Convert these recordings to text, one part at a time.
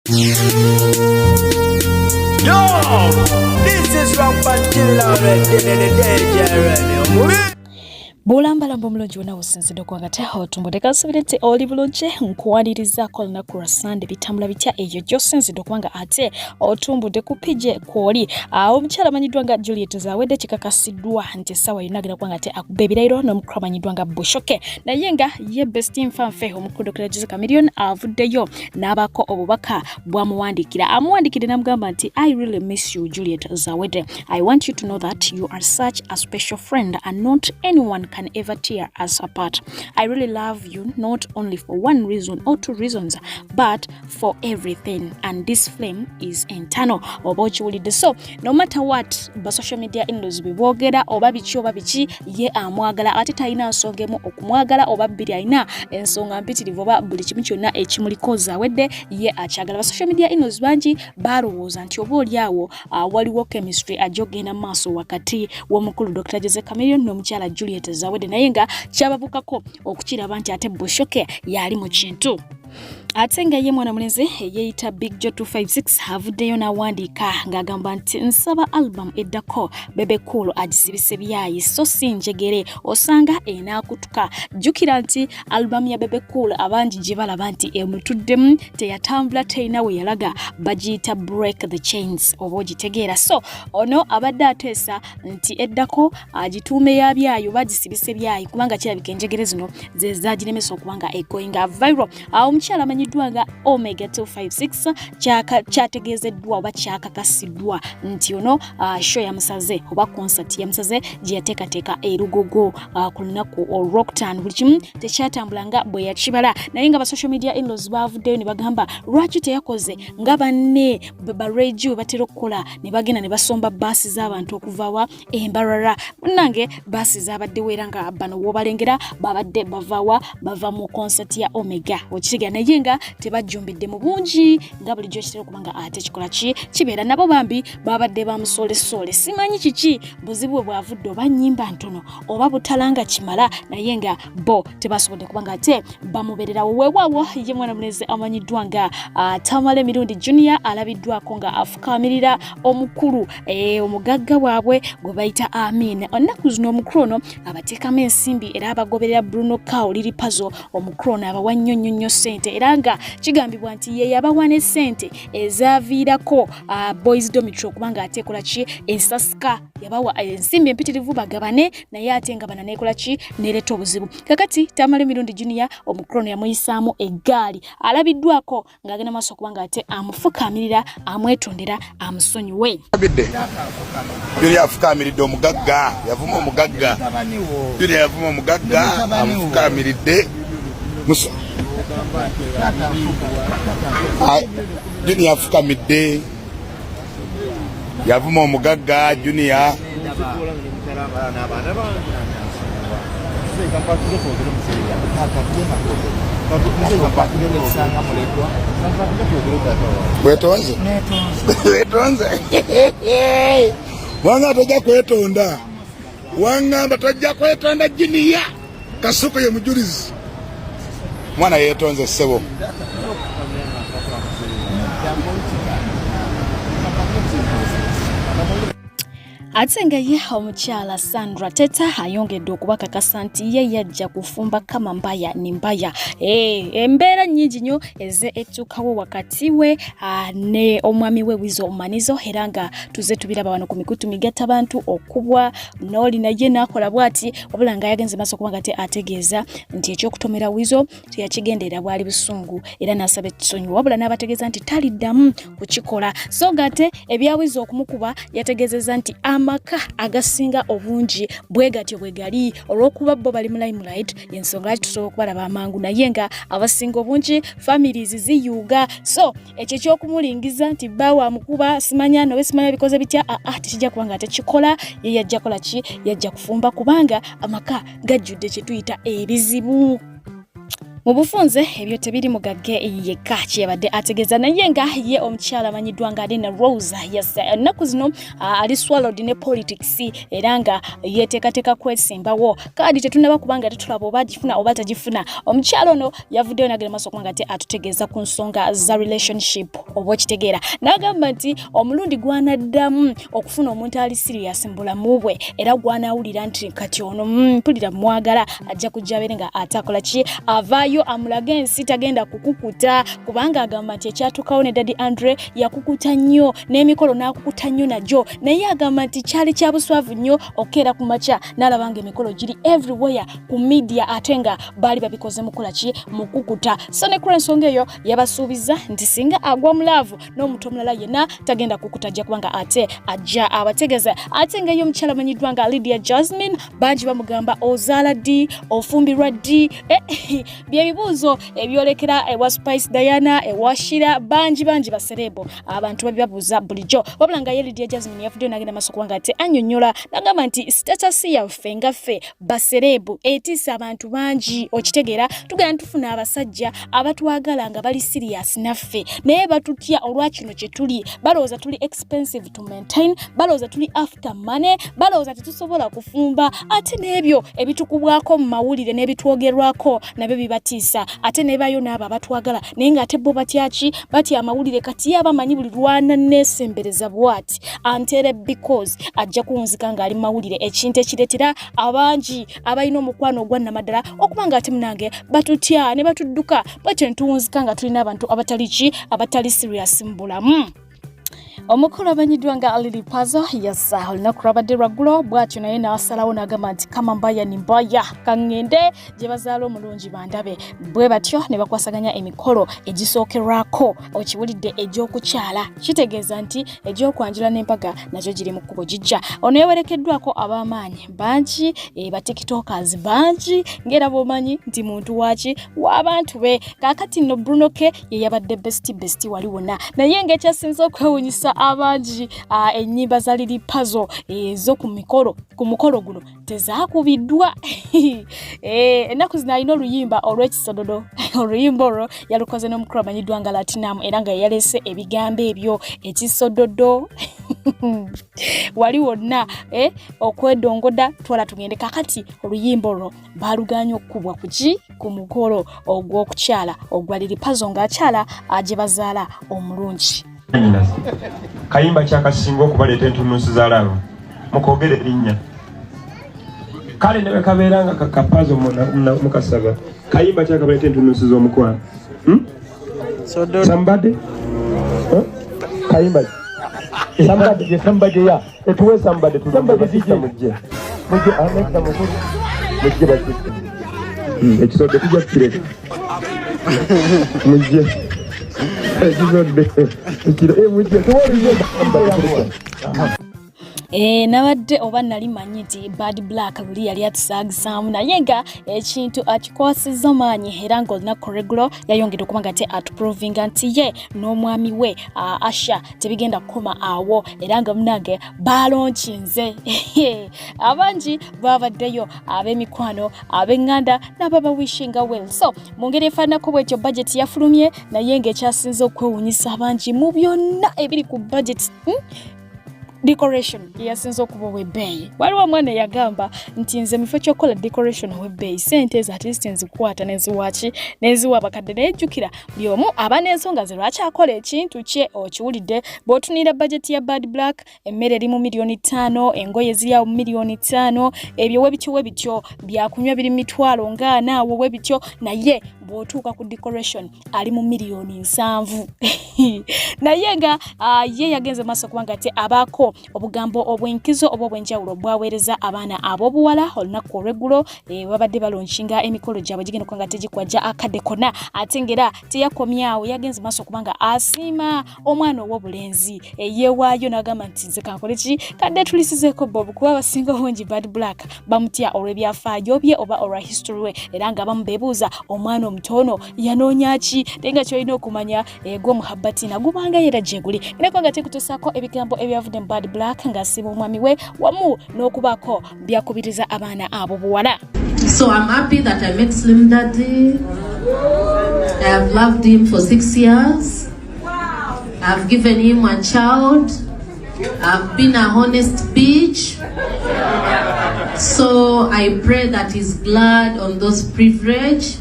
Yo, this is Rampantilla already. Bulambalamba omulungi wonna wusinzidde okwangate otumbo tekasubire oli bulungi nkuwanirizaako olunaku lwa Sande bitambula bitya eyo gy'osinzidde okwanga ate otumbudde kupije kwoli omukyala amanyiddwa nga Juliet Zawedde kikakasiddwa nti essaawa yonna agenda kwanga ate akuba ebirayiro n'omukulu amanyiddwa nga Bushoke naye nga ye best nfanfe omukulu Dr. Chameleon avuddeyo n'abaako obubaka bwamuwandiikira amuwandiikidde n'amugamba nti I really miss you Juliet Zawedde. I want you to know that you are such a special friend and not anyone can ever tear us apart. I really love you not only for one reason or two reasons but for everything, and this flame is internal. So no matter what ba social media in-laws bibogera oba biki ye amwagala ate talina nsongemu okumwagala oba bbiri alina ensonga mpitirivu oba buli kimu kyonna ekimuliko Zawedde ye akyagala. Ba social media in-laws bangi balowooza nti oba oliawo waliwo chemistry ajogenda maaso wakati w'omukulu Dr. Chameleon n'omukyala Juliet Zawedde naye nga kyababukako okukiraba nti ate Bushoke yali mu kintu. Ate nga ye mwana mulenzi yeeyita Big Joe 256 avuddeyo n'awandiika ng'agamba nti nsaba album eddako Bebe Cool agisibise byayi so si njegere osanga enaakutuka. Jjukira nti album ya Bebe Cool abangi gye balaba nti emutuddemu teyatambula teyina we yalaga bagiyita Break the Chains oba ogitegeera. So ono abadde ateesa nti eddako agituume ya byayi oba agisibise byayi kubanga kirabika enjegere zino ze zaaginemesa okubanga egoinga viral. Omukyala amanyiddwa nga Omega 256 kyategeezeddwa oba kyakakasiddwa nti ono show yamusaze oba concert yamusaze gye yateekateeka erugogo ku lunaku olwokutaano buli kimu tekyatambulanga bwe yakibala naye nga ba social media in-laws baavuddeyo ne bagamba lwaki teyakoze nga banne ba radio batera okukola ne bagenda ne basomba baasi z'abantu okuvawa Embarara nange baasi z'abaddewo era nga bano w'obalengera babadde bava mu concert ya Omega okisiga naye nga tebajjumbidde mu bungi nga bulijjo kitera okubanga ate kikola kibeera nabo bambi babadde bamusolesole simanyi kiki buzibu bwavudde oba nnyimba ntono oba butalanga kimala naye nga bo tebasobodde kubanga ate bamubeererawo weewaawo ye mwana mulenzi amanyiddwa nga Tamale Mirundi Junior alabiddwako nga afukaamirira omukulu omugagga waabwe gwe bayita Amin. Onnaku zino omukulu ono abateekamu ensimbi era abagoberera Bruno Kao liri puzzle omukulu ono abawa nnyo ssente era nga kigambibwa nti ye yabawa ne ssente ezaaviirako boys dormitory kubanga ate ekola ki ensasika yabawa ensimbi empitirivu bagabane naye ate nga bananekola ki nereeta obuzibu. Kakati Tamale Mirundi Junior omukulu ono yamuyisaamu eggaali alabiddwako ng'agenda maaso okubanga ate amufukaamirira amwetondera amusonyiwe. Julia afukamiridde omugagga yavuma omugagga Julia yavuma omugagga amufukamiridde muso Julia afukamidde yavuma omugagga Julia wetonze wanga tojja kwetonda wangamba tojja kwetonda Julia Kasuko ye mujulizi mwana yetonze ssebo. Ate nga ye omukyala Sandra Teta ayongedde okubakakasa nti ye yajja kufumba kama mbaya ni mbaya. Embeera nnyingi nnyo eze etuukawo wakati we ne omwami we Wizo Manizo era nga tuze tubiraba wano ku mikutu migatta abantu okubwa n'oli naye n'akola bw'ati wabula nga yagenze maaso kubanga ate ategeeza nti ekyokutomera Wizo teyakigendera bwali busungu era n'asaba ekisonyiwo wabula n'abategeeza nti taliddamu kukikola so nga ate ebya Wizo okumukuba yategeezezza nti amaka agasinga obungi bwegatyo bwegali olw'okuba bo bali mu limelight yensonga lwaki tusobola okubalaba amangu naye nga abasinga obungi families ziyuuga so ekyo ky'okumulingiza nti baawa amukuba simanya nowe simanya bikoze bitya tekijja kubanga tekikola ye yajja kola ki yajja kufumba kubanga amaka gajjudde kye tuyita ebizibu. mu bufunze ebyo tebiri mugagge yekka kyebadde ategeeza naye nga ye omukyala amanyiddwa nga Alina Rose ennaku zino ali swallowed ne politics era nga yeteekateeka kwesimbawo kaadi tetunaba kubanga tetulaba oba agifuna oba tagifuna. Omukyala ono yavuddeyo n'agenda maaso okubanga ate atutegeeza ku nsonga za relationship oba okitegeera n'agamba nti omulundi gwanaddamu okufuna omuntu ali serious mu bulamu bwe era gwanawulira nti kati ono mpulira mwagala ajja kujja abeere nga atakola ki avaayo amulage ensi tagenda kukukuta kubanga agamba nti ekyatukawo ne Daddy Andre yakukuta nnyo n'emikolo n'akukuta nnyo najjo naye agamba nti kyali kya buswavu nnyo okeera ku makya n'alaba nga emikolo giri everywhere ku media ate nga baali babikoze mukola ki mukukuta. So ne kula ensonga eyo yabasuubiza nti singa agwa mu laavu n'omuntu omulala yenna tagenda kukuta ajja kubanga ate ajja abategeeza. Ate nga ye omukyala amanyiddwa nga Lydia Jasmine bangi bamugamba ozaala ddi ofumbirwa ddi bye bibuuzo ebyolekera ewa Spice Diana ewa Shira bangi baserebo abantu babibabuuza bulijjo wabula nga ye Lydia Jasmine yavuddeyo n'agenda maaso kubanga ate annyonnyola n'agamba nti status yaffe nga ffe baserebu etiisa abantu bangi okitegeera tugenda tufuna abasajja abatwagala nga bali serious naffe naye batutya olwa kino kye tuli balowooza tuli expensive to maintain balowooza tuli after money balowooza tetusobola kufumba ate n'ebyo ebitukubwako mu mawulire n'ebitwogerwako nabyo bibatiisa ate nebayo n'abo abatwagala naye ng'ate bo batyaki batya amawulire kati ye abamanyi buli lwana neesembereza bwati antere because ajja kunzika ng'ali mu mawulire ekintu ekireetera abangi abalina omukwano ogwa namaddala okubanga ate munange batutya ne batudduka bwekyo ntuwunzika nga tulina abantu abatali serious mu bulamu. Omukolo abanyiddwa nga Lily Pazo yasa olunaku lwabadde lwaggulo bw'atyo naye n'asalawo n'agamba nti kama mbaya ni mbaya kaŋŋende gye bazaala omulungi bandabe bwe batyo ne bakwasaganya emikolo egisookerwako okiwulidde egy'okukyala kitegeeza nti egy'okwanjula n'embaga nakyo giri mu kkubo gijja. Ono yewerekeddwako ab'amaanyi bangi ba tiktokers bangi ng'era bw'omanyi nti muntu waki w'abantu be kaakati nno Bruno K ye yabadde besti wali wonna naye ng'ekyasinze okwewuunyisa abangi ennyimba za Lily Pazo ezo ku mukolo guno tezaakubiddwa ennaku zino alina oluyimba olw'ekisododo oluyimba olwo yalukoze n'omukulu amanyiddwa nga Latinum era nga yaleese ebigambo ebyo ekisododo wali wonna okwedongoda twala tugende kakati oluyimba olwo baaluganya okukubwa ku mukolo ogw'okukyala ogwa Lily Pazo ng'akyala gye bazaala omulungi. Kayimba kyakasinga okubaleeta entunuusi za labo mukogere erinnya kale ne bekabeera nga kakapazo mukasaba kayimba kyakabaleeta entunuusi z'omukwano sambade kayimba sambade ya etuwe sambade tulambade mujje anekta mukulu mujje bakite ekisodo tujja kireka mujje nabadde oba nali manyi nti Badblack luli yali atusaagisaamu naye nga ekintu akikwasizza maanyi era ng'olunaku regulo yayongera okuba nga te atuprovinga nti ye n'omwami we Asha tebigenda kukoma awo era nga munange balonkinze abangi babaddeyo ab'emikwano ab'eŋŋanda n'ababa wishinga well. So mu ngeri efaananako bwetyo budget yafulumye naye ng'ekyasinze okwewuunyisa abangi mu byonna ebiri ku budget decoration yasinze okuba webbeeyi. Waliwo omwana yagamba nti nze mufo ky'okola decoration webbeeyi sente ezi at least nzikwata neziwaki neziwa abakadde nejjukira buli omu aba n'ensonga ze lwaki akola ekintu kye okiwulidde. Bw'otunira budget ya Badblack emmere eri mu $5,000,000 engoye ziri awo mu $5,000,000 ebyo we bityo byakunywa biri $40,000 awo we bityo naye bw'otuuka ku decoration ali mu $7,000,000 naye nga ye yagenze maaso kubanga ate abaako obugambo obwenkizo oba obwenjawulo bwaweereza abaana ab'obuwala olunaku olw'eggulo babadde balonshinga emikolo gyabwe gigenda okuba nga tegikwajja akadde konna ate ngera teyakomyawo yagenze maaso kubanga asiima omwana ow'obulenzi yeewaayo n'agamba nti nze kankole ki kadde tulisizeeko bob kuba abasinga obungi Badblack bamutya olw'ebyafaayo bye oba olwa history we era nga bamu beebuuza omwana omutono yanoonya ki naye nga kyolina okumanya gw'omuhabbati nagubanga era gye guli era nga tekutuusaako ebigambo ebyavudde mu Badblack ng'asiima omwami we wamu n'okubaako byakubiriza abaana abo buwala. So I'm happy that I met Slim Daddy. I have loved him for 6 years. I've given him a child. I've been a honest bitch. So I pray that he's glad on those privilege.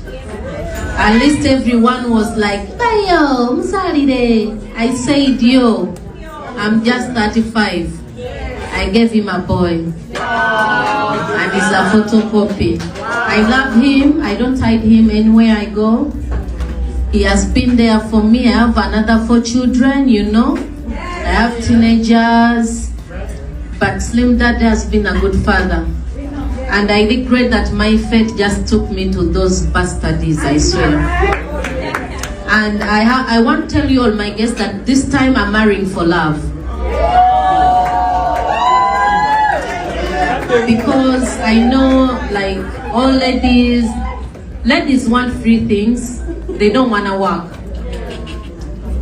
At least everyone was like, "Yo, I'm sorry day." I said, "Yo, I'm just 35. I gave him a boy. And it's a photocopy. I love him. I don't hide him anywhere I go. He has been there for me. I have another 4 children, you know. I have teenagers. But Slim Daddy has been a good father. And I regret that my fate just took me to those bastards, I swear. And I want to tell you all my guests that this time I'm marrying for love. Because I know, like, all ladies want free things. They don't want to work.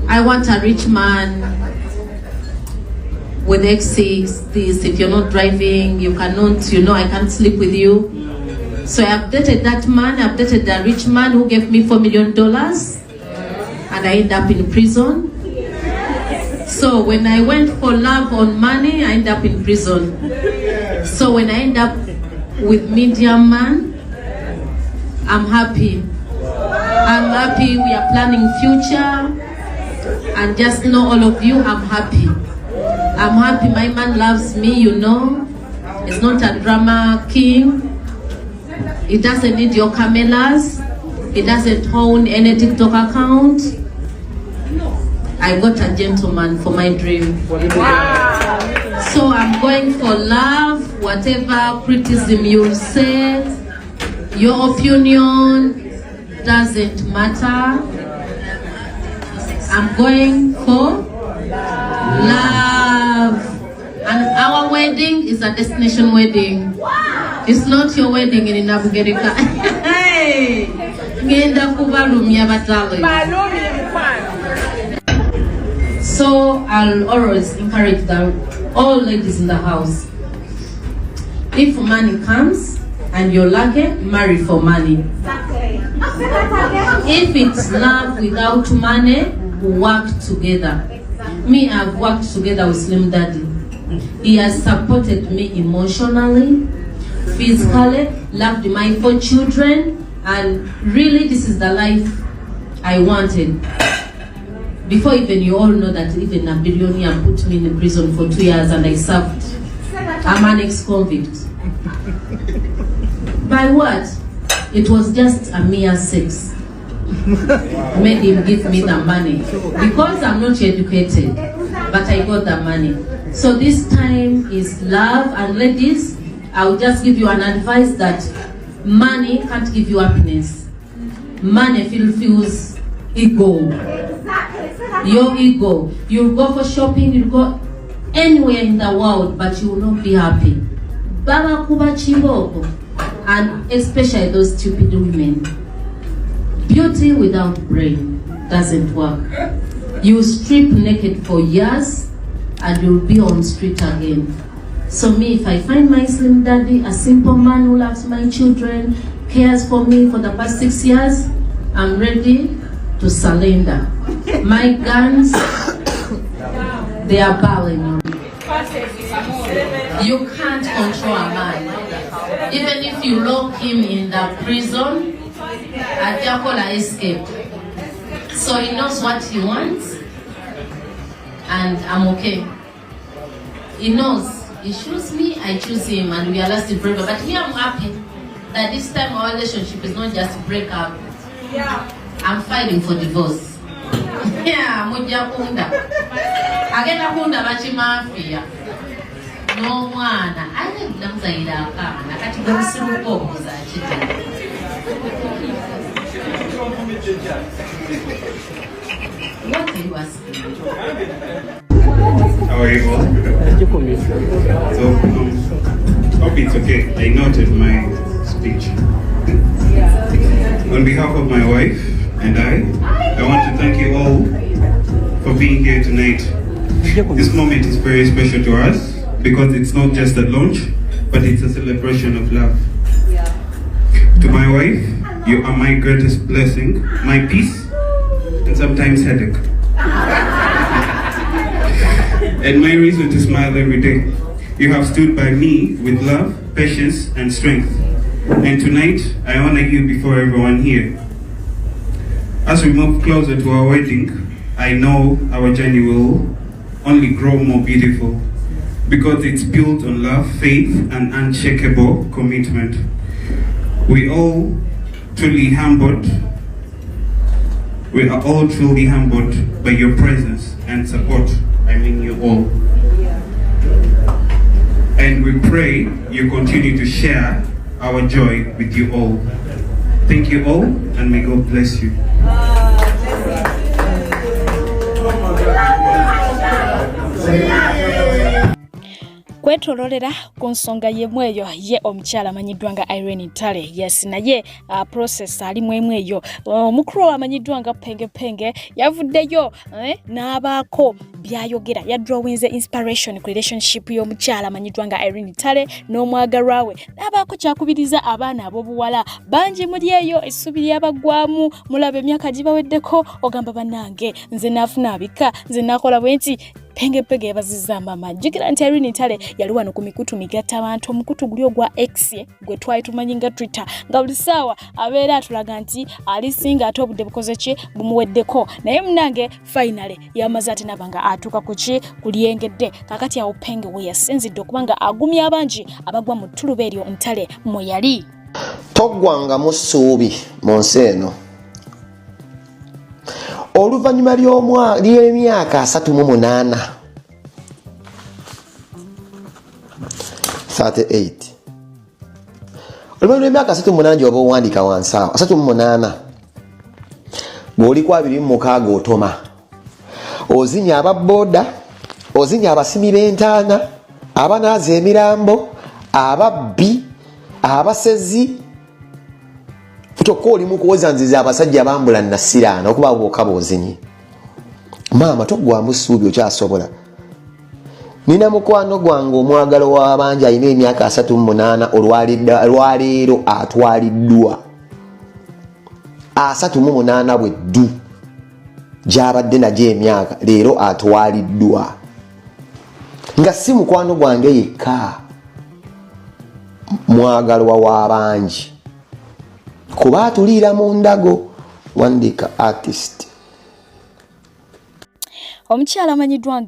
I want a rich man with X6, this, if you're not driving, you cannot, you know, I can't sleep with you. So I updated that man, I updated the rich man who gave me $4 million, and I ended up in prison. So when I went for love on money, I ended up in prison. So when I end up with medium man, I'm happy. I'm happy, we are planning future, and just know all of you, I'm happy. I'm happy my man loves me, you know. He's not a drama king. He doesn't need your cameras. He doesn't own any TikTok account. I got a gentleman for my dream. Wow. So I'm going for love. Whatever criticism you'll say, your opinion doesn't matter. I'm going for love. And our wedding is a destination wedding. It's not your wedding in Nabugerika. Hey! So I'll always encourage all ladies in the house. If money comes and you're lucky, marry for money. If it's love without money, work together. Me, I've worked together with Slim Daddy. He has supported me emotionally, physically, loved my 4 children, and really this is the life I wanted. Before even you all know that even a billionaire put me in prison for 2 years and I served. I'm an ex-convict. By what? It was just a mere sex. Made him give me the money. Because I'm not educated, but I got the money. So this time is love, and ladies, I'll just give you an advice that money can't give you happiness. Money fulfills ego. Your ego. You'll go for shopping, you'll go anywhere in the world, but you will not be happy. Baba kuba chiboko. And especially those stupid women. Beauty without brain doesn't work. You strip naked for years and you'll be on street again. So me, if I find my Slim Daddy, a simple man who loves my children, cares for me for the past 6 years, I'm ready to surrender. My guns, they are bowing. You can't control a man. Even if you lock him in the prison, Akyali escape. So he knows what he wants, and I'm okay. He knows. He chooses me, I choose him, and we are lasting forever. But me, I'm happy that this time our relationship is not just break up. Yeah. I'm fighting for divorce. Yeah, muja kunda. Agenda kunda bachimafia. No mwana. Ane ndamzaida akana. Nakati gomsiruko kuza chiti. What are you asking? How are you all? So, hope it's okay. I noted my speech. On behalf of my wife and I want to thank you all for being here tonight. This moment is very special to us because it's not just a launch, but it's a celebration of love. To my wife, You are my greatest blessing, my peace, and sometimes headache. And my reason to smile every day. You have stood by me with love, patience, and strength. And tonight, I honor you before everyone here. As we move closer to our wedding, I know our journey will only grow more beautiful because it's built on love, faith, and unshakable commitment. We are all truly humbled by your presence and support. I mean you all. And we pray you continue to share our joy with you all. Thank you all, and may God bless you. Kwetololera ku nsonga yemweyo ye omukyala amanyiddwa nga Irene Ntale. Yes, naye process ali mwemweyo. Omukulu amanyiddwa nga Penge yavuddeyo n'abaako byayogera. Yadrawinze inspiration ku relationship y'omukyala amanyiddwa nga Irene Ntale n'omwagalwa we. N'abaako kyakubiriza abaana ab'obuwala bangi muli eyo essubi ly'abagwamu mulaba emyaka gibaweddeko ogamba bannange nze naafuna abika nze nakola bwenti Penge yabaziza mama. Jukira nti Irene Ntale yali wano ku mikutu migatta abantu omukutu guli ogwa X gwe twali tumanyi nga Twitter nga buli ssaawa abeera atulaga nti alisinga ate obudde bukoze ki bumuweddeko naye munange finally yamaze ate nabanga atuuka ku ki kulyengedde kakati awo Penge we yasinzidde okubanga agumya abangi abagwa mu ttuluba eryo Ntale mwe yali toggwanga mu ssuubi mu nsi eno. Oluvannyuma ly'emyaka 38 oluvannyuma lw'emyaka 38 gyoba owandiika wansi awo 38 bw'oli ku 26 otoma ozinya ababooda ozinya abasimi b'entaana abanaaza emirambo ababbi abasezi Futoka olimu kuwezanziza abasajja bambula nasiraana okuba bwoka bozinyi. Maama toggwamu ssuubi okyasobola. Nina mukwano gwange omwagalo w'abangi alina emyaka 38 olwaleero atwaliddwa. 38 bwe ddu gy'abadde nagyo emyaka leero atwaliddwa. Nga si mukwano gwange yekka mwagalwa w'abangi. Kuba tuliira mu ndago wandika artist. Omukyala amanyiddwa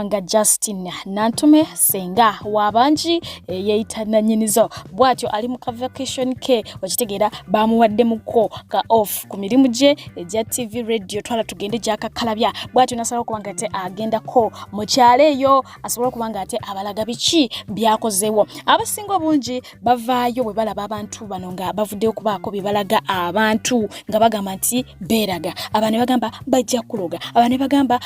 nga Jasmine Nantume Senga w'abangi yeeyita nannyinizo bw'atyo ali mu vacation ke okitegeera bamuwaddemuko ka off ku mirimu gye egya TV radio twala tugende gyakakalabya bw'atyo nasalawo okubanga ate agendako mu kyalo eyo asobola okubanga ate abalaga biki byakozeewo. Abasinga obungi bavaayo bwe balaba abantu bano nga bavuddeyo okubaako bye balaga abantu nga bagamba nti beeraga abantu bagamba bajja kuloga abantu bagamba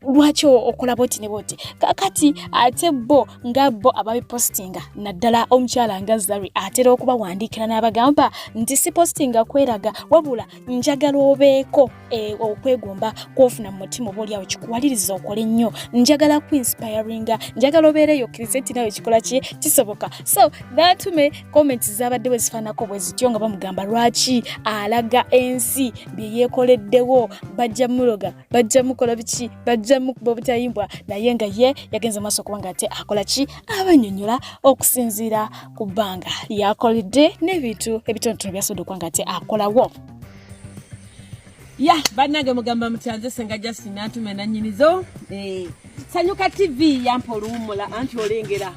lwaki okola boti ne boti kakati ate bo nga bo ababipostinga naddala omukyala nga Zari atera okuba wandikira n'abagamba nti si postinga kweraga wabula njagala obeeko okwegomba kwofuna mu mutima obaoliawo kikuwaliriza okole ennyo njagala kuinspiringa njagala obeereyo kirisenti nawe kikola kisoboka. So Nantume comments zabadde bwe zifaanako bwe zityo nga bamugamba lwaki alaga ensi bye yeekoleddewo bajja muloga bajja mukola biki bajja mukuba obutayimbwa naye nga ye yagenza maaso kubanga ate akola ki abanyonyola okusinziira ku bbanga lyakoledde n'ebintu ebitonotono byasobodde okubanga ate akolawo. Ya bannange mugamba mutyanze Senga Jasmine Nantume nannyinizo Sanyuka TV yampa oluwummula anti olengera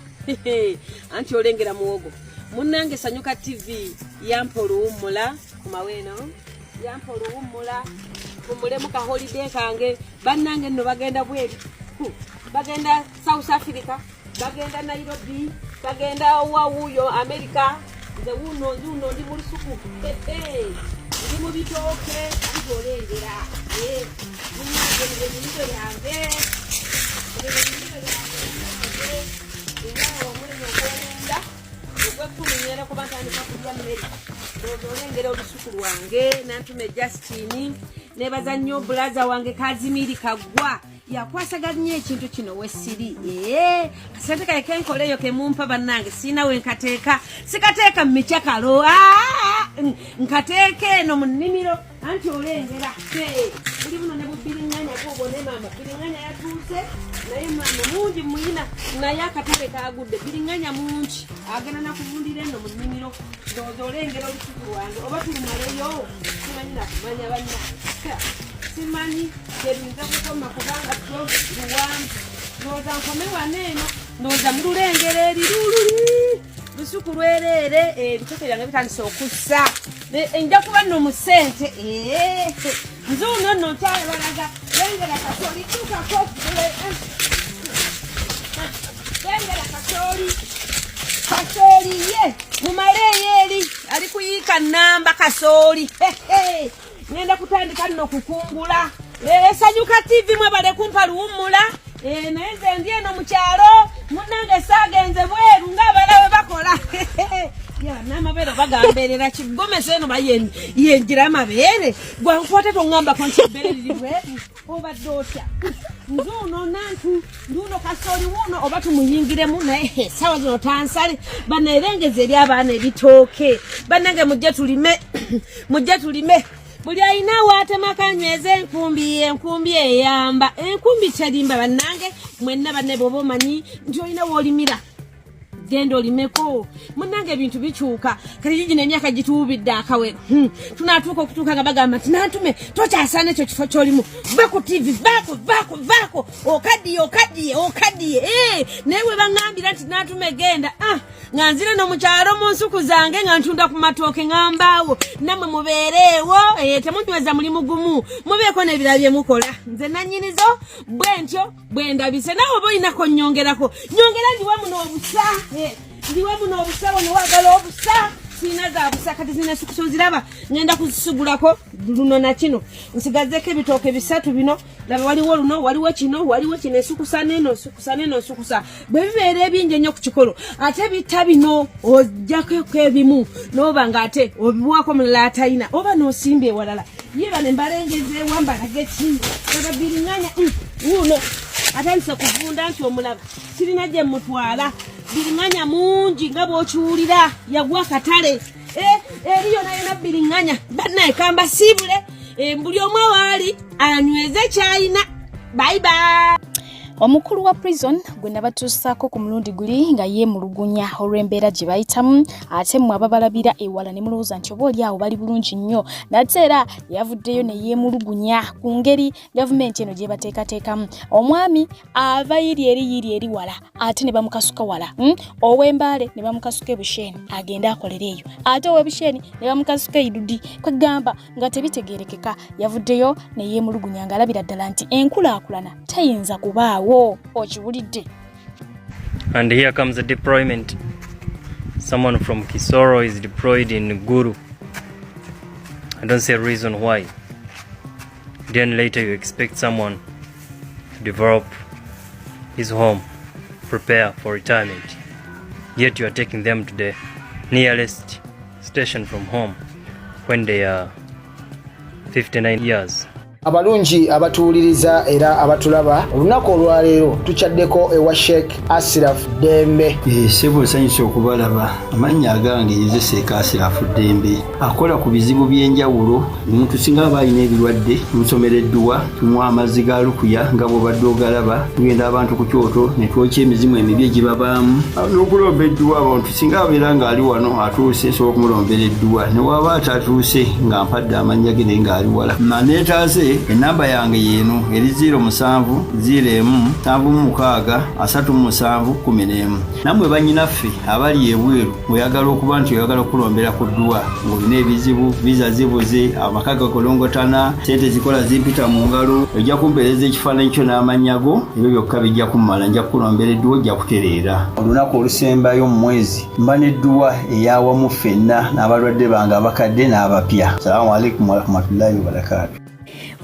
muwogo munnange Sanyuka TV yampa oluwummula ku maweeno yampa oluwummula kumulemu ka holiday kange bannange nno bagenda bweru bagenda South Africa bagenda Nairobi bagenda wawuyo America nze wuno ndi mu lusuku ndi mu bitooke anti olengera nimuzo yange okwekuminyera kuba ntandika kulya mmere olengera olusuku lwange Nantume Justine nebaza nnyo bulaza wange Kazimiri Kagwa yakwasaganya ekintu kino wesiri kasente kae kenkoleyo kemumpa bannange sina we nkateeka sikateeka mu mikyakalo nkateeka eno mu nnimiro anti olengera buli buno ne bubiriŋŋanya koobone maama biriŋŋanya yatuuse naye maama mungi muyina naye akatale kagudde biriŋŋanya mungi agenda nakuvundira eno mu nnimiro ndowooza olengera olusuku lwange oba tulumaleyo simanyi nakumanya banna simanyi tebinza kukoma kubanga luwanvu ndowooza nkome waneeno ndowooza mululengera erirululi lusuku lwereere ebitoke byange bitandise okussa nja kuba nno mu ssente nzuuno nno nkyabalaga lengera kasooli tukako lengera kasooli ye mumaleeyo eri ali kuyiika nnamba kasooli ngenda kutandika nno kukungula esanyuka TV mwebale kumpa luwummula naye nze ndi eno mu kyalo munnange saagenze bweru ng'abalawe bakola n'amabeere bagambeerera kigomese eno yenjira amabeere gwankwate toŋŋambako nti ebbeere liri bweru obadde otya nzuuno nantu nduuno kasooli wuuno oba tumuyingiremu naye sawa zino tansale baneerengeza eri abaana ebitooke bannange mujje tulime buli alina waatemakanyweza enkumbi eyamba enkumbi kyalimba bannange mwenna banne bwoba omanyi nti olina woolimira genda olimeko munnange ebintu bikyuka kati gino emyaka gituubidde akawero tunaatuuka okutuuka nga bagamba nti nantume tokyasaana ekyo kifo kyolimu va ku TV vaako okaddiye naye we baŋŋambira nti nantume genda nga nzire no mu kyalo mu nsuku zange nga ntunda ku matooke ngambaawo nammwe mubeereewo temunyweza mulimu gumu mubeeko n'ebirala bye mukola nze nannyinizo bwe ntyo bwe ndabise nawe oba olinako nyongera ndiwe muno obusa wano wagala obusa sina za busa kati zina sukuso ziraba ngenda kuzisugulako luno na kino nsigazeko ebitooke bisatu bino laba waliwo luno waliwo kino esukusa neno bwe bibeera ebingi ennyo ku kikolo ate bita bino ojjako ebimu n'oba nga ate obiwako mulala atayina oba n'osimba ewalala ye bano embalengeze wambalage ki ababiriŋŋanya wuuno atandise kuvunda nti omulaba sirina gye mutwala biriŋŋanya mungi nga bw'okiwulira yagwa akatale eriyo nayo biriŋŋanya bannaye kamba siibule buli omu awaali anyweze kyayina bye. Omukulu wa prison gwe nabatuusaako ku mulundi guli nga yeemulugunya olw'embeera gye bayitamu ate mmwe ababalabira ewala ne mulowooza nti oba oli awo bali bulungi nnyo nate era yavuddeyo ne yeemulugunya ku ngeri gavumenti eno gye bateekateekamu omwami ava yiri eri wala ate ne bamukasuka wala ow'embaale ne bamukasuka ebusheni agende akolera eyo ate ow'ebusheni ne bamukasuka eidudi kwegamba nga tebitegeerekeka yavuddeyo ne yeemulugunya ng'alabira ddala nti enkulaakulana tayinza kubaawo. And here comes the deployment. Someone from Kisoro is deployed in Guru. I don't see a reason why. Then later you expect someone to develop his home, prepare for retirement. Yet you are taking them to the nearest station from home when they are 59 years. Abalungi abatuuliriza era abatulaba olunaku olwaleero tukyaddeko ewa Sheikh Ashraf Dembe. Sebo nsanyusa okubalaba amannya agange yeze Sheikh Ashraf Dembe akola ku bizibu by'enjawulo omuntu singa aba alina ebirwadde musomereddwa tumuwa amazzi ga lukuya nga bw'obadde ogalaba tugenda abantu ku kyoto ne twokya emizimu emibi egibabaamu n'okulomba edduwa abantu singa abeera ng'ali wano atuuse sobola okumulombera edduwa ne waba atatuuse nga mpadde amannya ge naye ng'ali wala maneetaase enamba yange yeno eri 0707363711 namwe banyinaffe abali ebweru oyagala okuba nti oyagala okulombera ku dduwa ng'olina ebizibu viza zibuze amaka gakolongotana sente zikola zimpita mu ngalo ojja kumpeereza ekifaananyi kyo n'amanyago ebyo byokka bijja kummala nja kukulombera edduwa ojja kutereera olunaku olusembayo mu mwezi mba n'edduwa eyawamu ffenna n'abalwadde bange abakadde n'abapya. Salaamu alaikum warahmatullahi wabarakatuh.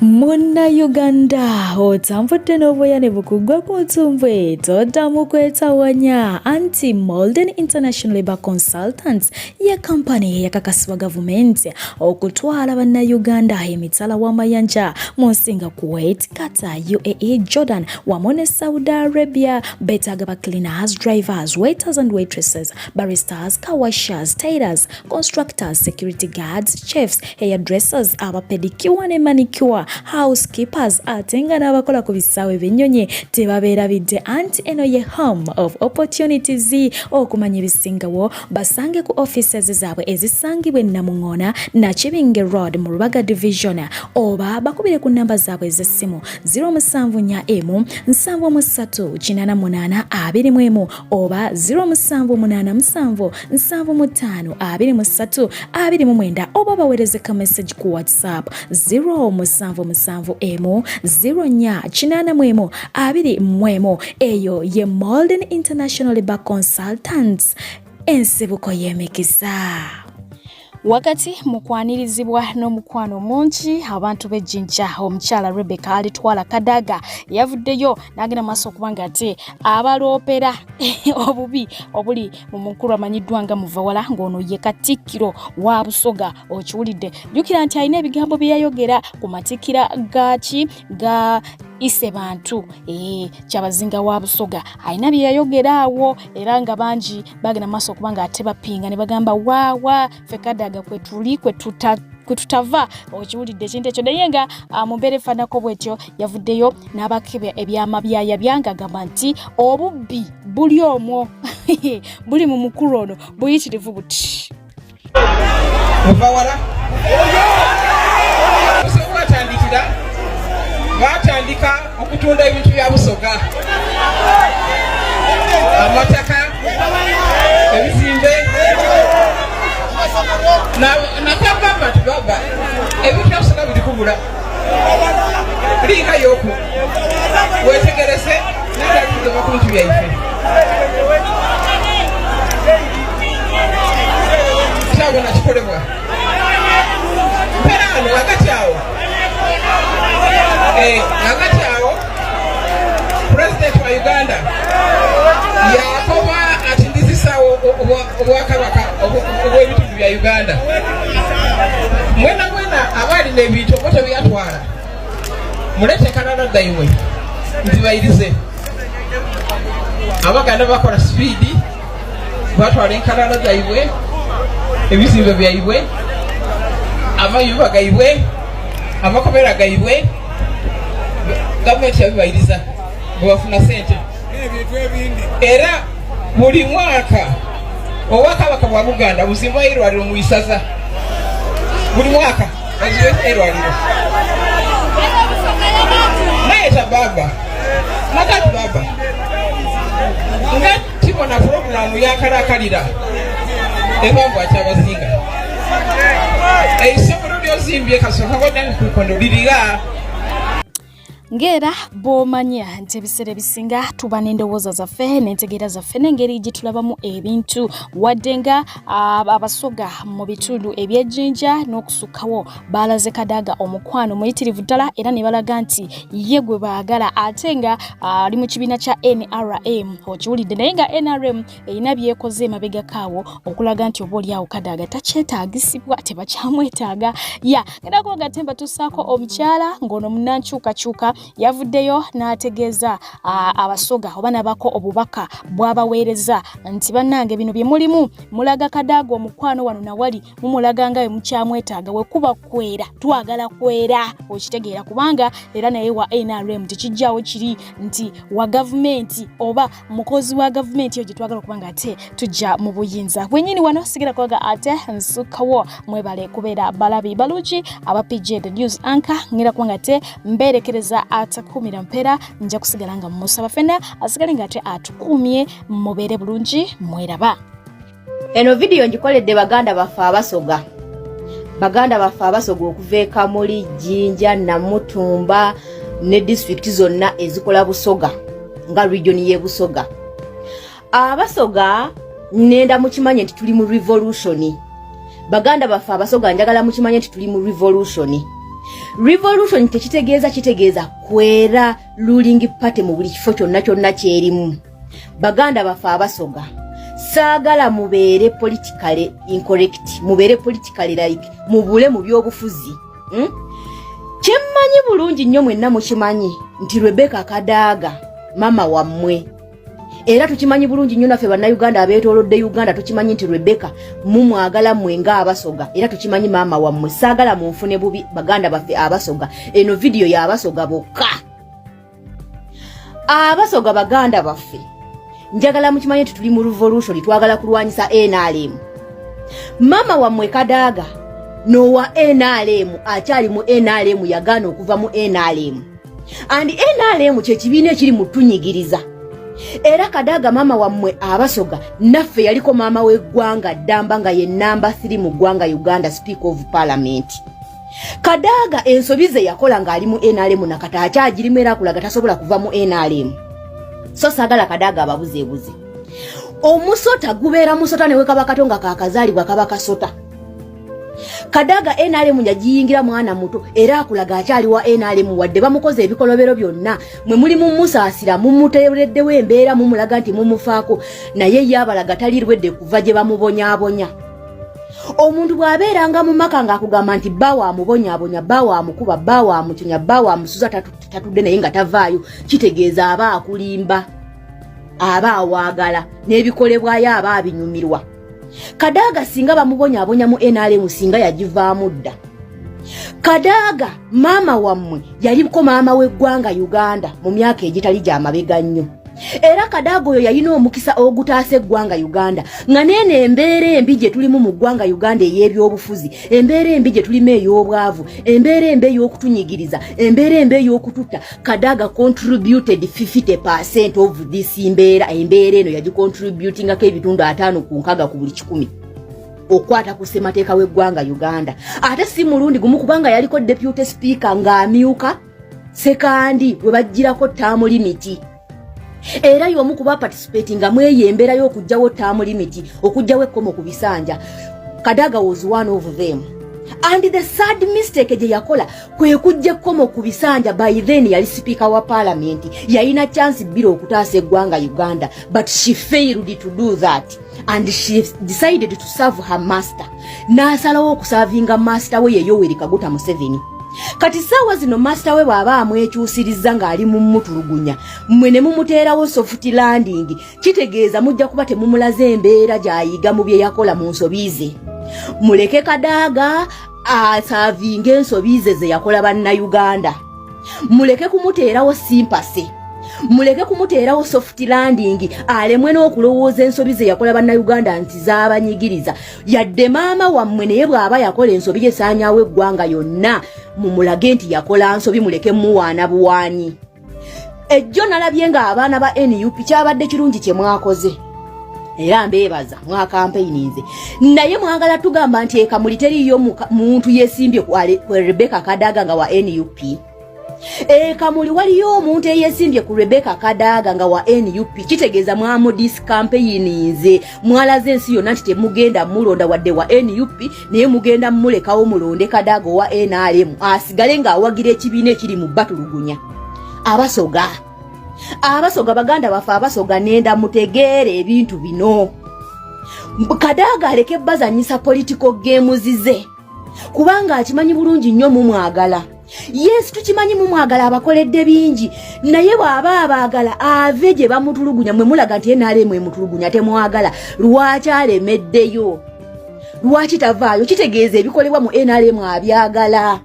Muna Uganda otambudde n'obuyane bukugwa ku ntumbwe toddamu kwetawanya anti Molden International Labour Consultants ya kampani eyakakasibwa gavumenti okutwala bannayuganda emitala w'amayanja mu nsinga Kuwait, Qatar, UAE, Jordan wamu ne Saudi Arabia. Beetaaga ba cleaners, drivers, waiters and waitresses, baristas, kawashers, tailors, constructors, security guards, chefs, hairdressers, abapedicure ne manicure, housekeepers atenga n'abakola ku bisaawe b'ennyonyi tebabeera bidde anti eno ye home of opportunities. Okumanya ebisingawo basange ku offices zaabwe ezisangibwa e Namuŋŋoona, Nakibinge Road mu Rubaga Division, oba bakubire ku namba zaabwe ez'essimu 074 73 88 21 oba 0787 75 23 29 oba baweereze ka message ku WhatsApp 077 04 81 eyo ye Molden International Labour Consultants ensibuko y'emikisa. Wakati mukwanirizibwa n'omukwano mungi abantu b'ejjinja omukyala Rebecca alitwala Kadaga yavuddeyo n'agenda maaso okubanga ate abaloopera obubi obuli mu mukulu amanyiddwa nga Muvawala ng'ono ye Katikkiro wa Busoga. Okiwulidde jjukira nti alina ebigambo bye yayogera ku matikkira ga ise bantu kyabazinga wa Busoga alina bye yayogera awo era nga bangi bagenda maaso okubanga ate bapinga ne bagamba waawa ffe Kadaga kwetutava. Okiwulidde ekintu ekyo naye nga mu mbeera efaanako bwetyo yavuddeyo n'abakebya ebyama byaya byangagamba nti obubbi buli omwo buli mu mukulu ono buyitirivu buti. Muvawala batandikira batandika okutunda ebintu bya Busoga, amataka, ebizimbe nakagamba nti baba ebintu bya Busoga biri kubula linga yoku wetegerese nadakugema ku bintu byaife kyabona kikolebwa mpera ano wakati awo President wa Uganda yakoba ati ndizisawo obwakabaka obw'ebintu bya Uganda mwena abali n'ebintu obote byatwala mulete Canada daiwe ntibayirize Abaganda bakola speed batwala Canada daiwe ebizimbe byaiwe amayumba gaiwe amakomera gaiwe gavumenti yabibayiriza bwafuna sente era buli mwaka obwakabaka bwa Buganda buzimba irwaliro mu Isaza buli mwaka bazimba irwaliro naeta baba nakati baba nga tibona programu yakalakalira ebambu akyabazinga eisomero lyozimbye kasooka kodani kukondo liriga. Ngera bomanya nti ebiseera ebisinga tuba n'endowooza zaffe n'entegeera zaffe n'engeri gye tulabamu ebintu wadde nga abasoga mu bitundu eby'ejjinja n'okusukkawo baalaze Kadaga omukwano muyitirivu ddala era ne balaga nti ye gwe baagala ate nga ali mu kibiina kya NRM. Okiwulidde naye nga NRM erina byekoze emabegakaawo okulaga nti oba oliawo Kadaga takyetaagisibwa tebakyamwetaaga. Ngedako nga temba tussaako omukyala ng'ono munnankyukakyuka yavuddeyo n'ategeeza abasoga oba nabako obubaka bw'abaweereza nti bannange bino bye mulimu mulaga Kadaga omukwano wano nawali mumulaga nga mukyamwetaaga we kuba kwera twagala kwera. Okitegeera kubanga era naye wa NRM tikijjawo kiri nti wa gavumenti oba mukozi wa gavumenti yo gye twagala okubanga ate tujja mu buyinza bwennyini wano sigera kwaga ate nsukkawo mwebale kubeera balabi balungi aba PJ the news anchor ngera kubanga ate mberekereza atakumira mpera nja kusigala nga musaba fena asigale nga ate atukumye mubere bulungi mweraba. Eno video njikoledde baganda baffe abasoga okuva e Kamuli, Jinja, Namutumba ne district zonna ezikola Busoga nga region ye Busoga. Abasoga nenda mukimanye nti tuli mu revolution. Baganda baffe abasoga njagala mukimanye nti tuli mu revolution. Revolution kitegeeza kwera ruling party mu buli kifo kyonna kyerimu. Baganda bafa abasoga. Saagala mubeere politically incorrect, mubeere politically like, mubule mu byobufuzi. Kyemmanyi bulungi nnyo mwenna mukimanyi nti Rebecca Kadaga mama wammwe. Era tukimanyi bulungi nnyo naffe bannayuganda abeetoolodde Uganda tukimanyi nti Rebecca mumwagala mmwe nga abasoga. Era tukimanyi maama wammwe. Saagala munfune bubi baganda baffe abasoga. Eno video ya abasoga bokka. Abasoga baganda baffe. Njagala mukimanyi nti tuli mu revolution twagala kulwanyisa NRM. Mama wammwe Kadaga nowa NRM akyali mu NRM yagaana okuva mu NRM. And NRM kye kibiina ekiri mu tunyigiriza. Era Kadaga mama wammwe abasoga naffe yaliko maama w'eggwanga Ddamba nga ye number 3 mu ggwanga Uganda Speaker of Parliament. Kadaga ensobi ze yakola ng'ali mu NRM nakata akyagirimu era akulaga tasobola kuva mu NRM. So sagala Kadaga ababuzeebuze. Omusota gubeera musota ne wekaba katonga kakazaalibwa kaba kasota. Kadaga NRM njagiyingira mwana muto era akulaga akyali wa NRM wadde bamukoze ebikolobero byonna mwe muli mumusaasira mumuteereddewo embeera mumulaga nti mumufaako naye yabalaga talirwedde kuva gye bamubonyaabonya. Omuntu bw'abeeranga mu maka ng'akugamba nti bbawa amubonyaabonya bbawa amukuba bbawa amutunya bbawa amusuza tatudde naye nga tavaayo kitegeeza aba akulimba aba awaagala n'ebikolebwayo aba abinyumirwa. Kadaga singa bamubonyaabonya mu NRM singa yagivaamu dda. Kadaga mama wammwe yaliko maama w'eggwanga Uganda mu myaka egitali gy'amabega nnyo. Era Kadaga oyo yalina omukisa ogutaasa eggwanga Uganda nga neeno embeera embi gye tulimu mu ggwanga Uganda ey'ebyobufuzi, embeera embi gye tulimu ey'obwavu, embeera embi ey'okutunyigiriza, embeera embi ey'okututta. Kadaga contributed 50% of this embeera eno yagicontributingako ebitundu 5 ku 6 ku buli 100 okwata ku ssemateeka w'eggwanga Uganda. Ate si mulundi gumu kubanga yaliko deputy speaker ng'amyuka sekandi we bajjirako term limit. Era y'omu kuba participating nga mweyembera y'okujjawo term limit okujjawo ekkomo ku bisanja. Kadaga was one of them. And the sad mistake gye yakola kwe kujja ekkomo ku bisanja. By then yali speaker wa parliament, yalina chance bbiri okutaasa eggwanga Uganda, but she failed to do that and she decided to serve her master. N'asalawo okusavinga master we ye Yoweri Kaguta Museveni. Kati sawa zino master we bw'aba amwekyusiriza ng'ali mu mutulugunya mmwe ne mumuteerawo soft landing kitegeeza mujja kuba temumulaze embeera gy'ayiga mu bye yakola mu nsobize. Muleke Kadaga asavinga ensobize ze yakola bannayuganda. Muleke kumuteerawo sympathy. Muleke kumuteerawo soft landing alemwe n'okulowooza ensobi ze yakola bannayuganda nti zaabanyigiriza. Yadde maama wammwe naye bw'aba yakola ensobi esaanyaawo eggwanga yonna mumulage nti yakola nsobi muleke muwaana buwaanyi. Ejjo nalabye ng'abaana ba NUP kyabadde kirungi kye mwakoze. Era mbeebaza mwakampeyinize. Naye mwagala tugamba nti ekamuli teriyo muntu yeesimbye ku Rebecca Kadaga nga wa NUP. Kamuli waliyo omuntu eyesimbye ku Rebecca Kadaga nga wa NUP kitegeeza mwamudis campaignize mwalaze ensi yonna nti temugenda mulonda wadde wa NUP naye mugenda mulekawo mulonde Kadaga wa NRM asigale ng'awagira ekibiina ekiri mu batulugunya. Abasoga baganda bafa abasoga nenda mutegeere ebintu bino. Kadaga aleke bazanyisa political games ze kubanga akimanyi bulungi nnyo mumwagala. Yes, tukimanyi mumwagala abakoledde bingi naye bw'aba abaagala ave gye bamutulugunya mwe mulaga nti NRM emutulugunya temwagala. Lwaki alemeddeyo? Lwaki tavaayo? Kitegeeza ebikolebwa mu NRM abyagala.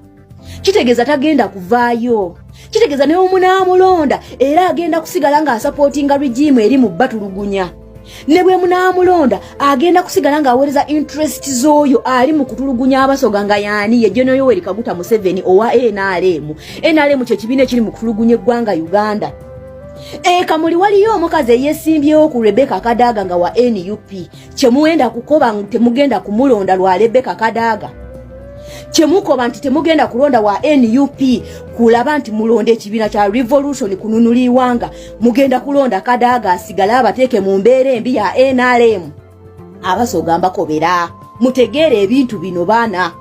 Kitegeeza tagenda kuvaayo. Kitegeeza ne omunaamulonda era agenda kusigala nga supportinga regime eri mu batulugunya. Ne bwe munaamulonda agenda kusigala nga aweereza interest z'oyo ali mu kutulugunya abasoga nga yaani ye General Yoweri Kaguta Museveni owa NRM. NRM kye kibiina ekiri mu kutulugunya eggwanga Uganda. Kamuli waliyo omukazi eyesimbyewo ku Rebecca Kadaga nga wa NUP. Kye muwenda kukoba temugenda kumulonda lwa Rebecca Kadaga. Kyemukoba nti temugenda kulonda wa NUP kulaba nti mulonde ekibiina kya revolution kununuliwanga mugenda kulonda Kadaga asigala abateeke mu mbeera embi ya NRM. Abasoga mbakobera mutegeere ebintu bino baana.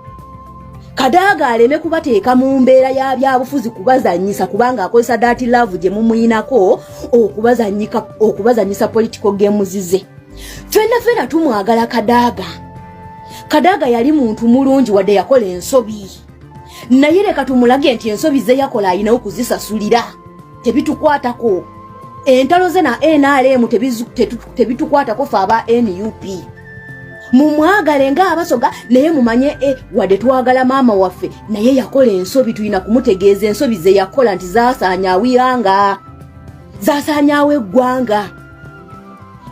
Kadaga aleme kubateeka mu mbeera ya byabufuzi kubazanyisa kubanga akozesa that love gye mumuyinako okubazanyisa political games ze. Fena tumwagala Kadaga. Kadaga yali muntu mulungi wadde yakola ensobi. Naye leka tumulage nti ensobi ze yakola ayina okuzisasulira. Tebitukwatako. Entalo ze na NRM tebitukwatako fe aba NUP. Mumwagale nga abasoga naye mumanye wadde twagala maama waffe naye yakola ensobi tuyina kumutegeeza ensobi ze yakola nti zasaanyawiranga. Zasaanyawe eggwanga.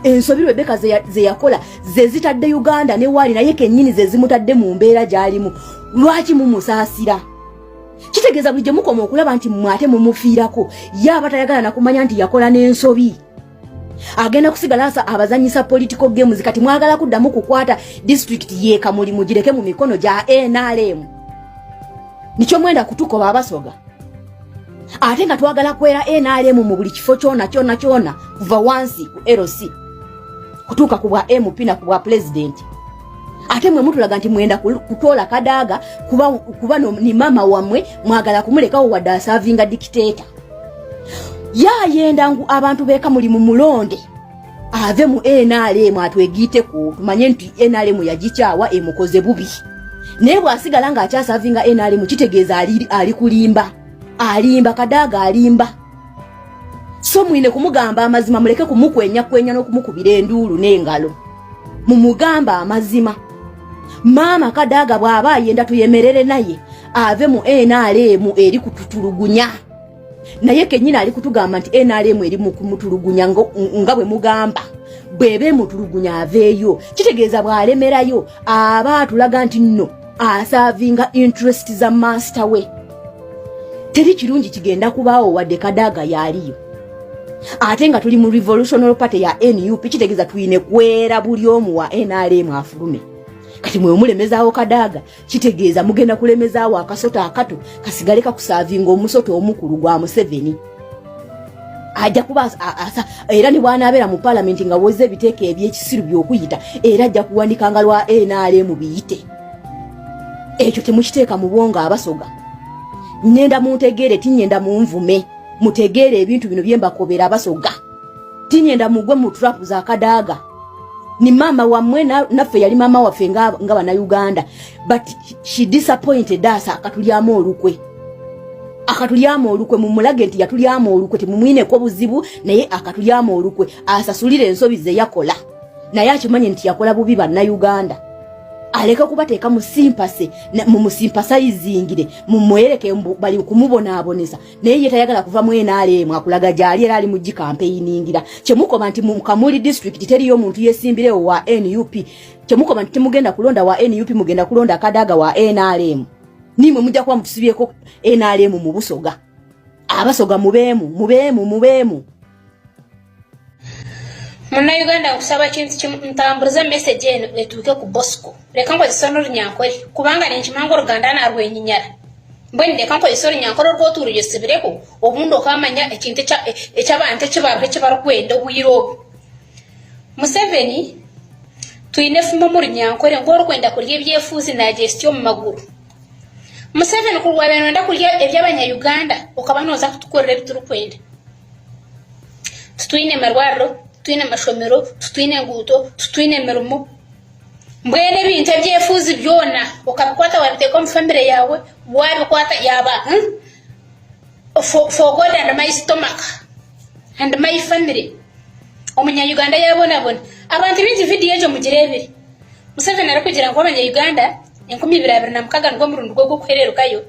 Ensobi Rebecca ze yakola ze zitadde Uganda ne wali naye kennyini ze zimutadde mu mbeera gy'alimu. Lwaki mumusaasira? Kitegeeza buli gye mukoma okulaba nti mwate mumufiirako yaba tayagala na kumanya nti yakola n'ensobi. Agenda kusigala abazanyisa political games kati mwagala kuddamu kukwata district yeka mulimu gireke mu mikono gya NRM. Nicho mwenda kutukoba abasoga. Ate nga twagala kwera NRM mu buli kifo kyona kuva wansi ku LC kutuuka ku bwa MP na ku bwa president. Ate mwe mutulaga nti mwenda kutola Kadaga kuba ni mama wamwe mwagala kumulekawo wadde asavinga dictator. Yayenda ngu abantu beka muli mu mulonde ave mu NRM atwegiteko tumanye nti NRM yagikyawa emukoze bubi. Naye bwasigala nga akyasavinga NRM kitegeeza ali kulimba. Alimba Kadaga alimba. So mwine kumugamba amazima muleke kumukwenya n'okumukubira enduulu n'engalo. Mumugamba amazima. Mama Kadaga bw'aba ayenda tuyemerere naye ave mu NRM eri kututulugunya. Naye kennyina ali kutugamba nti NRM eri mu kumutulugunya nga bwe mugamba. Bwebe mutulugunya aveeyo. Kitegeeza bw'alemerayo aba atulaga nti nno asavinga interest za master we. Teri kirungi kigenda kubaawo wadde Kadaga yaliyo. Ate nga tuli mu Revolutionary Party ya NUP kitegeeza tuyine kwera buli omu wa NRM afulume. Kati mwe mulemezaawo Kadaga kitegeeza mugenda kulemezaawo akasoto akato kasigale kakusavinga omusoto omukulu gwa Museveni. Ajja kuba era ni bwana abeera mu parliament nga woze ebiteeka eby'ekisiru by'okuyita era ajja kuwandikanga lwa NRM biyite. Ekyo temukiteeka mu bwongo abasoga. Nenda muntegere tinyenda munvume. Mutegere ebintu bino byembakobera abasoga. Tinyenda mugwe mu trap za Kadaga. Ni mama wamwe naffe yali mama waffe nga bana Uganda. But she disappointed us akatulyamu olukwe mumulage nti yatulyamu olukwe temumwineko buzibu naye akatulyamu olukwe asasulire ensobi ze yakola. Naye akimanye nti yakola bubi banna Uganda. Aleka kubateeka mu sympathy mu musimpasizingire mumwereke bali kumubonaaboneza naye ye tayagala kuva mu NRM akulaga gyali era ali mu campaigningira kyemukoba nti mu Kamuli district teriyo omuntu yesimbirewo wa NUP kyemukoba nti mugenda kulonda wa NUP mugenda kulonda Kadaga wa NRM nimwe mujja kuba mutusibyeko NRM mu busoga abasoga mubeemu Muna Uganda kusaba kintu kimutamburiza message eno etuuke ku Bosco. Leka nkozesa n'olunyankore kubanga nenkimango Ruganda narwenyinyara. Mbweni leka nkozesa olunyankore rw'otuuro gyosibireko obundi okamanya ekintu eky'abantu ekibarukwenda obwiro. Museveni tuyine fumo mu lunyankore ng'orukwenda kulya ebyefuuzi nagyesityo mu maguru. Museveni kulwabeno nda kulya eby'abanya-Uganda okaba nooza kutukorera ebiturukwenda. Tutuyine marwariro tutwine mashomero tutwine nguto tutwine mirumo mbwene bintu ebyefuuzi byona okabikwata wabiteeka mu family yawe wabikwata yaba for God and my stomach and my family Omunya-Uganda yabonabona abantu bingi video ejo mugirebere Museveni arakugira ngo Abanya-Uganda 2026 nibwo murundi gwo kuhererukayo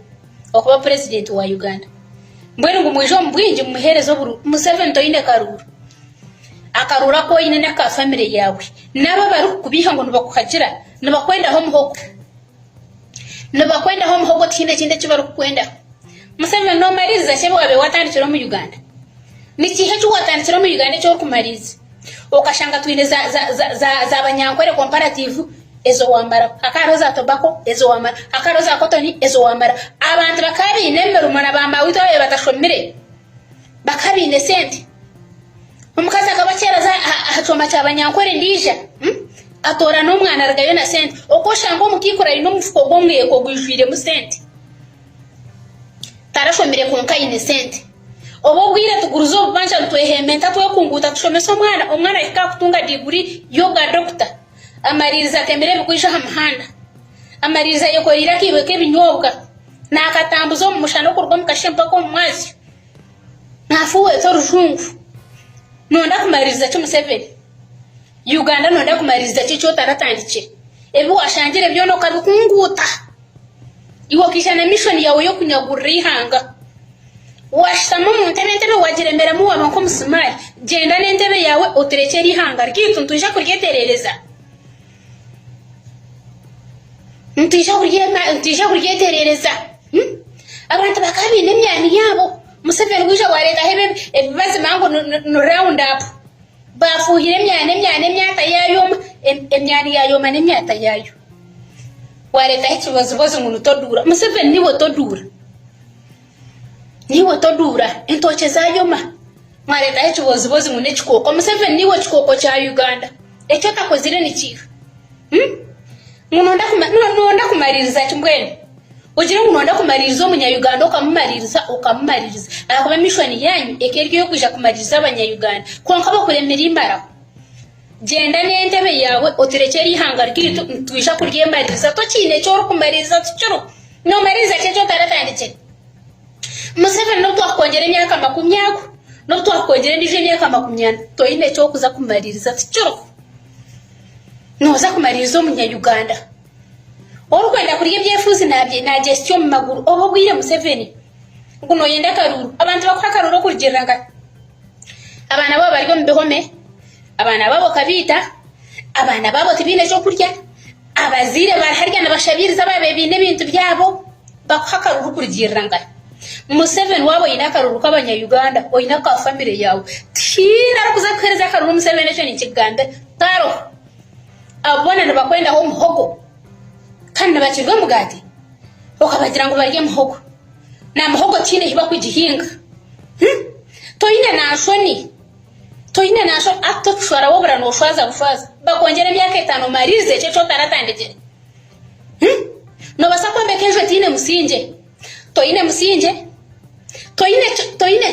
okuba president wa Uganda mbwene ngo mwijo mbwingi muherezo buru Museveni toyine karuru akarura ko ine naka family yawe naba bari kubiha ngo nubakukajira nabakwenda home hogo kinde kibaru kwenda Museveni no mariza cyebo abe watandikira mu Uganda nikihe cyo watandikira mu Uganda cyo kumariza okashanga twine za abanyankwere comparative ezo wambara akaroza tobacco ezo wambara akaroza cotton ezo wambara abantu bakabi nemero mona bamba wito batashomire bakabi ne sente Omukazi akabachera za atoma chabanyankwere ndija atora n'umwana aragayo na sente okoshanga omukikora ino mufuko gw'omweko gwijwire mu sente tarashomere konka ine sente obo bwire tuguruzo obubanja ntwehementa twekunguta tushomesa omwana ika kutunga diguri yoga doctor amaririza tembere bikwisha hamahanda amaririza yokorira kibeke ebinyobwa nakatambuza omushano kurwa mukashempa ko mwazi nafuwe torujungu nonda kumaririza cyo Museveni Uganda nonda kumaririza cyo taratandike ebi washangire byono kabikunguta iwo kishana mission yawe yo kunyagurira ihanga washitama mu ntebe wagirembera mu wabanko musumari genda n'entebe yawe oterekera ihanga ryitu ntuje kuryeterereza ntije kuryeterereza abantu bakabine emyani yabo Museveni wije wareta hebe ebibazi mango no round up bafuhire emyata yayo emyani yayo mane emyata yayo wareta ikibazo umuntu todura Museveni niwo todura entoche zayoma wareta ikibazo umuntu ekikoko Museveni niwo kikoko kya Uganda ekyo takozire ni kifu nonda kumaririza kimbwene ujire nonda kumaririza omunya-Uganda okamumaririza akuba mission yanyu ekeryo yokuja kumaririza abanya-Uganda konka bakuremera imbaraho genda n'entebe yawe oterekera ihanga ryitu ntwisha kuryemaririza tokine cyo kumaririza tucuro no maririza cyo taratandike Museveni no twakongera emyaka 20 no twakongera ndije emyaka 20 toine cyo kuza kumaririza tucuro noza kumaririza omunya-Uganda orukwenda kuriye byefuzi nabye na gestion mu maguru obo bwire Museveni nguno yenda karuru abantu bakora karuru kurigiranga abana babo bari mu behome abana babo kabita abana babo tibine cyo kurya abazire baraharya nabashabiriza babe bine bintu byabo bakora karuru kurigiranga Museveni wabo yina karuru k'abanya-Uganda oyina ka family yawe tira kuza kwereza karuru Museveni cyo ni kiganda taro abona nabakwenda ho muhogo kandi bakirwe mugati okabagira ngo barye muhogo na muhogo kine hiba kugihinga toine nasho ato kushwara wobra no shwaza bakongera myaka 5 marize cyo taratandije no basakwa bekenjwe tine musinje toine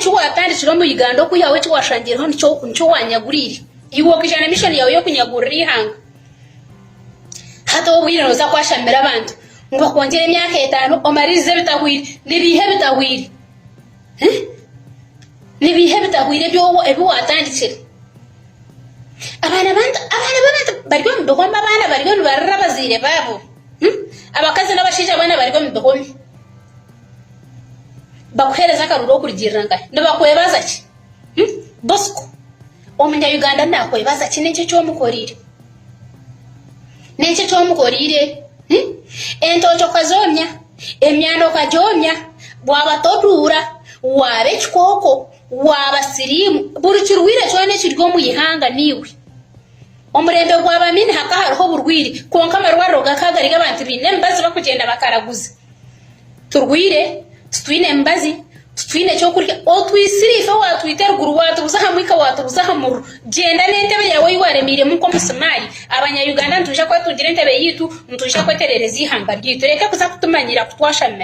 cyo watandi kiro mu Uganda ku yawe cyo washangira ho cyo wanyagurire iwo kijana mission yawe yo kunyagurira ihanga hato bwire noza kwashamira abantu ngo kongera imyaka 5 omarize bitahwire nibihe bitahwire byo ebi watandikire abana bari mu bihomba abana bari barabazire babo abakazi n'abashija abana bari mu bihomba bakuhereza karuro kurigiranga ndabakwebaza ki Bosco omunya-Uganda nakwebaza ki n'icyo cyomukorire n'icyo cyomukorire entocho kazomya emyano kajomya bwabatodura wabe kikoko waba sirimu buri kirwire cyone kiryo mu ihanga niwe omurembe gwabamini haka hariho burwiri konka marwaro gakagariga abantu bine mbazi bakugenda bakaraguza turwire twine mbazi twine cyo kurya otwisirife watwite ruguru watubuza hamwika watubuza hamuru genda n'entebe yawe yiwaremire mu komisamari abanya-Uganda ntuje kwa tugire entebe yitu ntuje kweterereza ihanga ryitu reka kuza kutumanyira kutwashamira